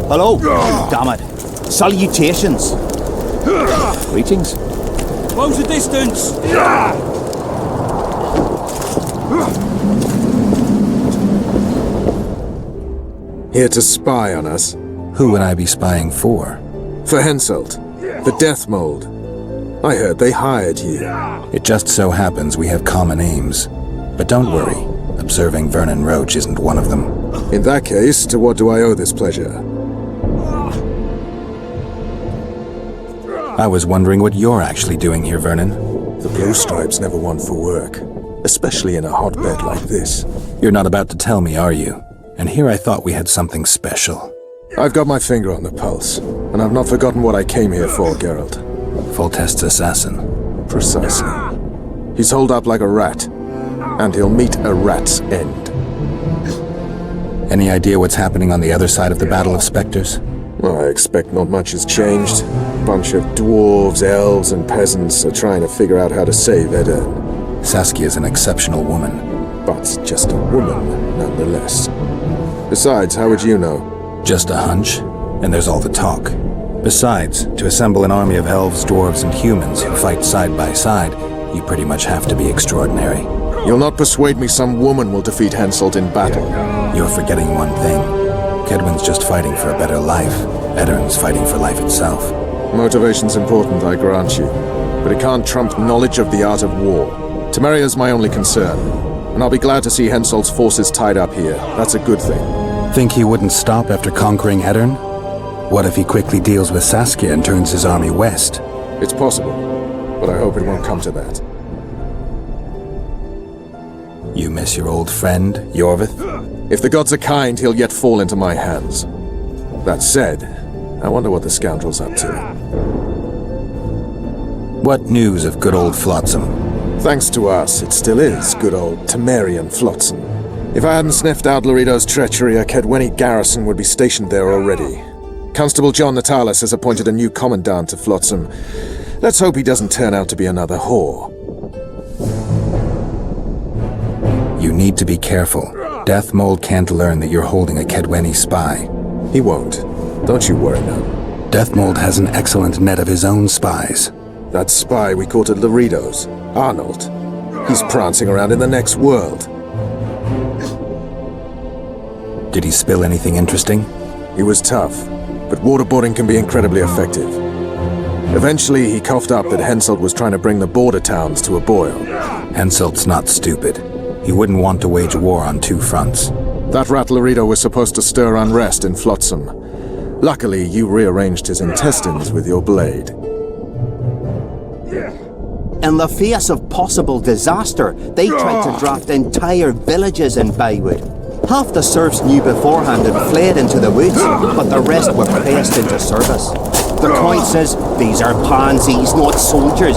S16: Hello. Damn it. Salutations.
S3: Greetings.
S16: Close the distance.
S5: Here to spy on us. Who would I be spying for? For Henselt, the Death Mold. I heard they hired you. It just so happens we have common aims. But don't worry, observing Vernon Roche isn't one of them. In that case, to what do I owe this pleasure? I was wondering what you're actually doing here, Vernon. The Blue Stripes never want for work, especially in a hotbed like this. You're not about to tell me, are you? And here I thought we had something special. I've got my finger on the pulse, and I've not forgotten what I came here for, Geralt. Foltest's assassin. Precisely. He's holed up like a rat, and he'll meet a rat's end. Any idea what's happening on the other side of the Battle of Specters? Well, I expect not much has changed. A bunch of dwarves, elves, and peasants are trying to figure out how to save Edirn. Saskia's an exceptional woman, but just a woman, nonetheless. Besides, how would you know? Just a hunch, and there's all the talk. Besides, to assemble an army of elves, dwarves, and humans who fight side by side, you pretty much have to be extraordinary. You'll not persuade me some woman will defeat Henselt in battle. You're forgetting one thing. Kaedwen's just fighting for a better life. Edirn's fighting for life itself. Motivation's important, I grant you. But it can't trump knowledge of the art of war. Temeria's my only concern. And I'll be glad to see Henselt's forces tied up here. That's a good thing. Think he wouldn't stop after conquering Edirn? What if he quickly deals with Saskia and turns his army west? It's possible, but I hope it won't come to that. You miss your old friend, Yorvith? If the gods are kind, he'll yet fall into my hands. That said, I wonder what the scoundrel's up to. What news of good old Flotsam? Thanks to us, it still is good old Temerian Flotsam. If I hadn't sniffed out Laredo's treachery, a Kaedweni garrison would be stationed there already. Constable John Natalis has appointed a new commandant to Flotsam. Let's hope he doesn't turn out to be another whore. You need to be careful. Death Mold can't learn that you're holding a Kaedweni spy. He won't. Don't you worry now. Death Mold has an excellent net of his own spies. That spy we caught at Laredo's, Arnold. He's prancing around in the next world. Did he spill anything interesting? He was tough, but waterboarding can be incredibly effective. Eventually, he coughed up that Henselt was trying to bring the border towns to a boil. Henselt's not stupid. He wouldn't want to wage war on two fronts. That rat Laredo was supposed to stir unrest in Flotsam. Luckily, you rearranged his intestines with your blade.
S19: In the face of possible disaster, they tried to draft entire villages in Baywood. Half the serfs knew beforehand and fled into the woods, but the rest were pressed into service. The Count says these are pansies, not soldiers,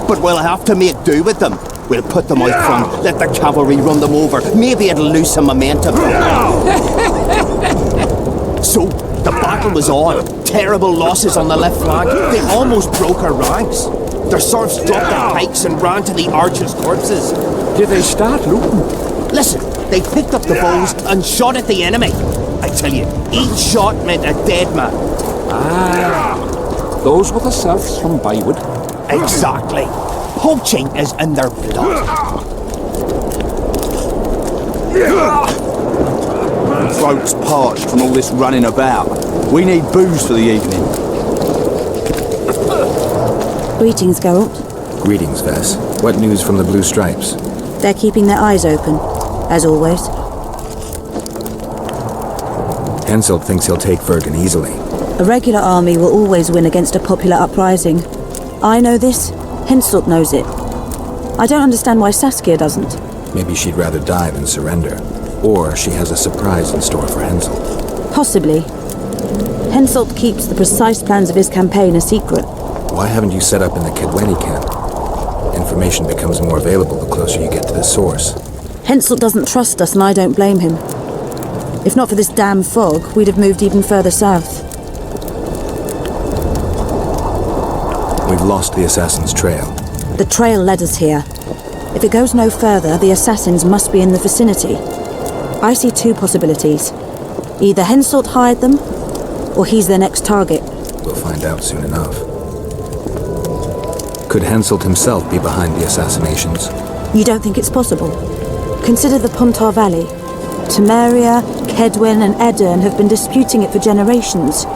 S19: but we'll have to make do with them. We'll put them out front, let the cavalry run them over. Maybe it'll lose some momentum. So, the battle was on. Terrible losses on the left flank. They almost broke our ranks. Their serfs dropped their pikes and ran to the archers' corpses.
S3: Did they start looting?
S19: Listen, they picked up the bows and shot at the enemy. I tell you, each shot meant a dead man.
S3: Ah, those were the serfs from Baywood.
S19: Exactly. Poaching is in their blood.
S20: Throat's parched from all this running about. We need booze for the evening.
S18: Greetings, Geralt.
S5: Greetings, Vess. What news from the Blue Stripes?
S18: They're keeping their eyes open, as always.
S5: Henselt thinks he'll take Vergen easily.
S18: A regular army will always win against a popular uprising. I know this, Henselt knows it. I don't understand why Saskia doesn't.
S5: Maybe she'd rather die than surrender. Or she has a surprise in store for Henselt.
S18: Possibly. Henselt keeps the precise plans of his campaign a secret.
S5: Why haven't you set up in the Kaedweni camp? Information becomes more available the closer you get to the source.
S18: Henselt doesn't trust us and I don't blame him. If not for this damn fog, we'd have moved even further south.
S5: We've lost the assassin's trail.
S18: The trail led us here. If it goes no further, the assassins must be in the vicinity. I see two possibilities. Either Henselt hired them, or he's their next target.
S5: We'll find out soon enough. Could Henselt himself be behind the assassinations?
S18: You don't think it's possible? Consider the Pontar Valley. Temeria, Kaedwen and Edirn have been disputing it for generations.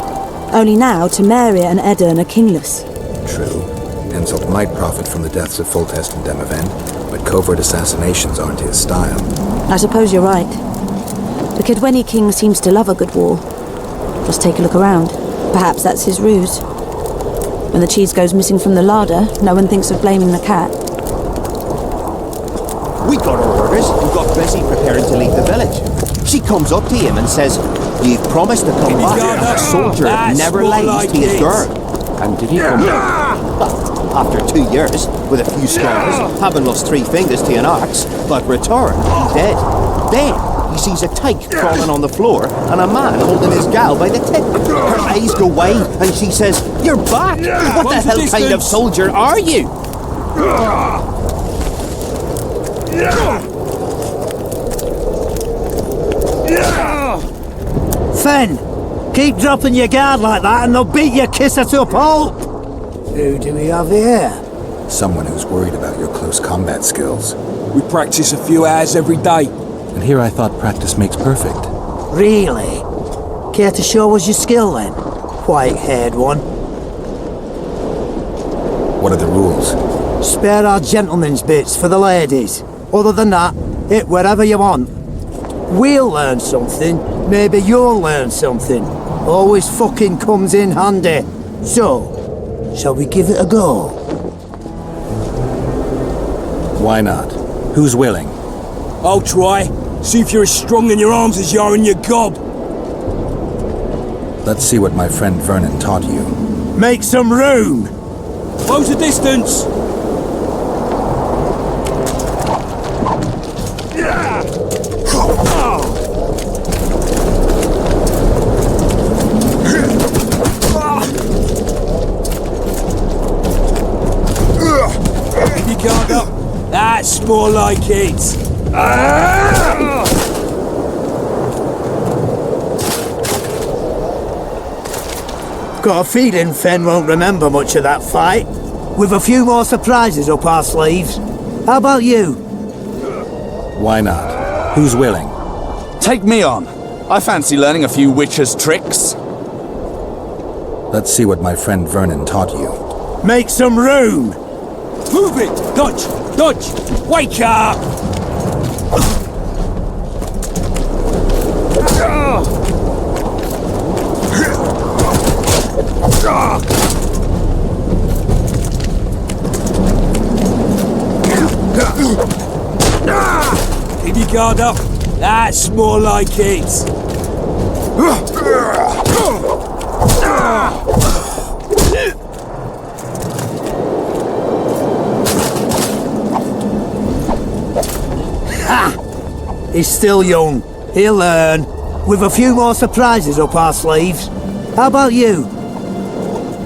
S18: Only now, Temeria and Edirn are kingless.
S5: True. Henselt might profit from the deaths of Foltest and Demiven, but covert assassinations aren't his style.
S18: I suppose you're right. The Kaedweni king seems to love a good war. Just take a look around. Perhaps that's his ruse. When the cheese goes missing from the larder, no one thinks of blaming the cat.
S19: We got our orders and got busy preparing to leave the village. She comes up to him and says, "You've promised to come back." A soldier never lies to his girl.
S11: And did he come back?
S19: Well, after 2 years, with a few scars, having lost 3 fingers to an axe, but returned, dead. Then he sees a tyke crawling on the floor and a man holding his gal by the tip. Her eyes go wide and she says, "You're back! What the hell kind of soldier are you?"
S16: Fen, keep dropping your guard like that and they'll beat your kisser to a pulp. Who do we have here?
S5: Someone who's worried about your close combat skills.
S21: We practice a few hours every day.
S5: And here I thought practice makes perfect.
S16: Really? Care to show us your skill then? White-haired one.
S5: What are the rules?
S16: Spare our gentlemen's bits for the ladies. Other than that, hit wherever you want. We'll learn something. Maybe you'll learn something. Always fucking comes in handy. So, shall we give it a go?
S5: Why not? Who's willing?
S21: I'll try. See if you're as strong in your arms as you are in your gob.
S5: Let's see what my friend Vernon taught you.
S16: Make some room!
S21: Close the distance! Keep your guard up. That's more like it.
S16: Got a feeling Fen won't remember much of that fight. With a few more surprises up our sleeves. How about you?
S5: Why not? Who's willing?
S21: Take me on. I fancy learning a few witches' tricks.
S5: Let's see what my friend Vernon taught you.
S16: Make some room!
S21: Move it! Dodge! Dodge! Wake up! Keep your guard up. That's more like it.
S16: Ha! He's still young. He'll learn. With a few more surprises up our sleeves. How about you?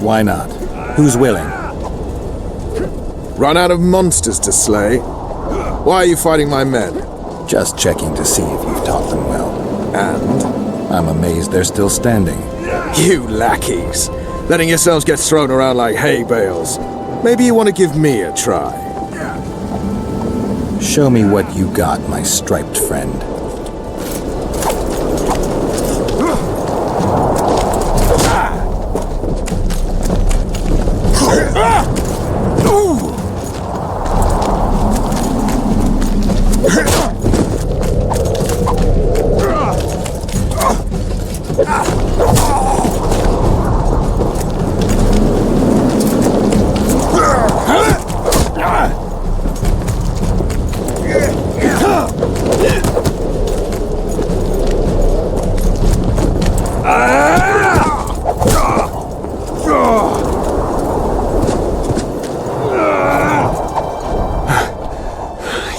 S5: Why not? Who's willing?
S22: Run out of monsters to slay? Why are you fighting my men?
S5: Just checking to see if you've taught them well.
S22: And?
S5: I'm amazed they're still standing.
S22: You lackeys! Letting yourselves get thrown around like hay bales. Maybe you want to give me a try.
S5: Show me what you got, my striped friend.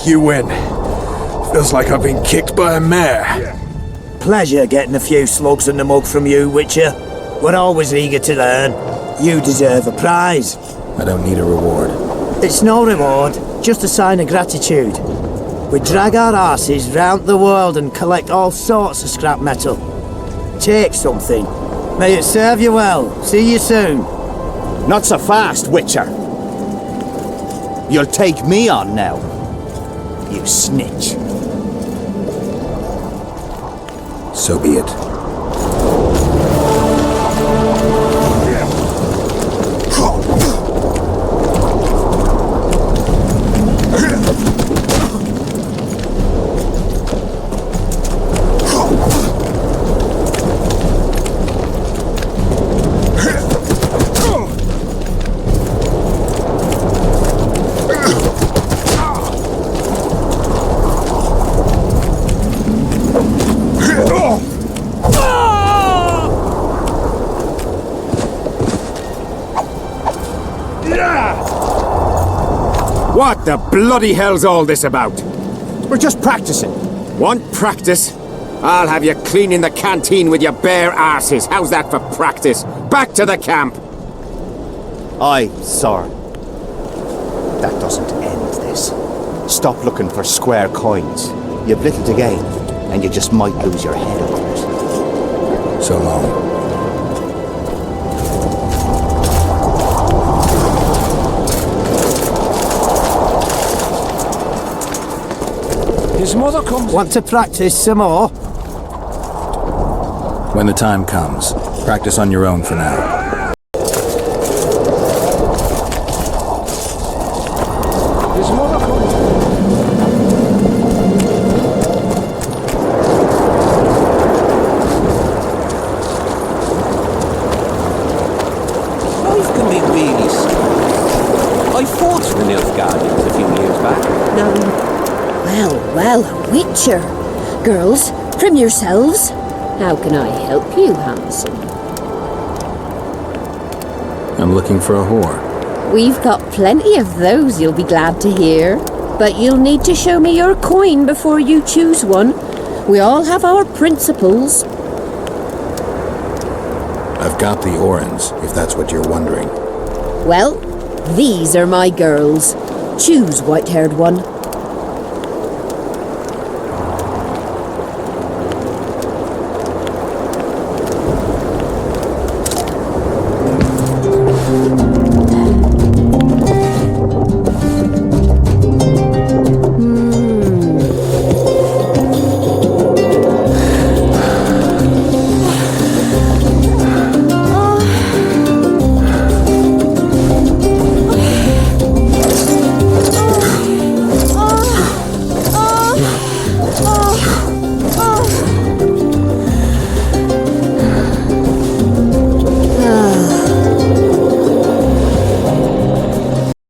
S22: You win. Feels like I've been kicked by a mare.
S4: Pleasure getting a few slugs in the mug from you, Witcher. We're always eager to learn. You deserve a prize.
S5: I don't need a reward.
S4: It's no reward, just a sign of gratitude. We drag our asses round the world and collect all sorts of scrap metal. Take something. May it serve you well. See you soon.
S19: Not so fast, Witcher. You'll take me on now. You snitch.
S5: So be it.
S11: What the bloody hell's all this about?
S19: We're just practicing.
S11: Want practice? I'll have you cleaning the canteen with your bare arses. How's that for practice? Back to the camp!
S19: Aye, sir. That doesn't end this. Stop looking for square coins. You've little to gain, and you just might lose your head over it.
S5: So long.
S4: His mother comes. Want to practice some more?
S5: When the time comes, practice on your own for now.
S4: His mother comes.
S14: Life can be really sad. I fought for the Nilfgaardians a few years back. Now,
S17: Well, Witcher. Girls, trim yourselves. How can I help you, handsome?
S5: I'm looking for a whore.
S17: We've got plenty of those, you'll be glad to hear. But you'll need to show me your coin before you choose one. We all have our principles.
S5: I've got the Orans, if that's what you're wondering.
S17: Well, these are my girls. Choose, white-haired one.